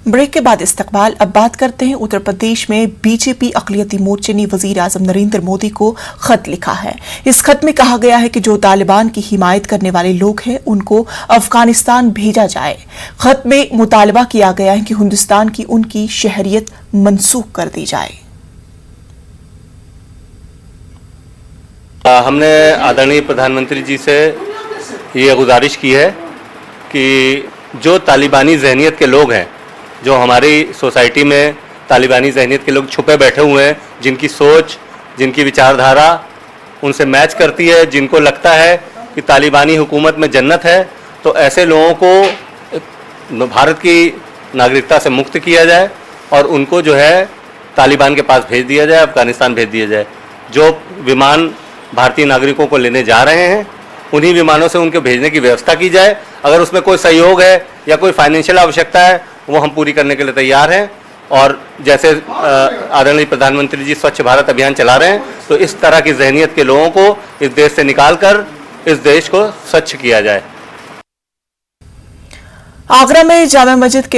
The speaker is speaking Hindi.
ब्रेक के बाद इस्तकबाल। अब बात करते हैं उत्तर प्रदेश में बीजेपी अक़लियती मोर्चे ने वजीर आज़म नरेंद्र मोदी को खत लिखा है। इस खत में कहा गया है कि जो तालिबान की हिमायत करने वाले लोग हैं उनको अफगानिस्तान भेजा जाए। खत में मुतालबा किया गया है कि हिंदुस्तान की उनकी शहरियत मनसूख कर दी जाए। हमने आदरणीय प्रधानमंत्री जी से ये गुजारिश की है कि जो तालिबानी जहनियत के लोग हैं, जो हमारी सोसाइटी में तालिबानी जहनियत के लोग छुपे बैठे हुए हैं, जिनकी सोच, जिनकी विचारधारा उनसे मैच करती है, जिनको लगता है कि तालिबानी हुकूमत में जन्नत है, तो ऐसे लोगों को भारत की नागरिकता से मुक्त किया जाए और उनको जो है तालिबान के पास भेज दिया जाए, अफगानिस्तान भेज दिया जाए। जो विमान भारतीय नागरिकों को लेने जा रहे हैं उन्हीं विमानों से उनके भेजने की व्यवस्था की जाए। अगर उसमें कोई सहयोग है या कोई फाइनेंशियल आवश्यकता है वो हम पूरी करने के लिए तैयार हैं। और जैसे आदरणीय प्रधानमंत्री जी स्वच्छ भारत अभियान चला रहे हैं, तो इस तरह की जहनियत के लोगों को इस देश से निकालकर इस देश को स्वच्छ किया जाए। आगरा में जामा मस्जिद के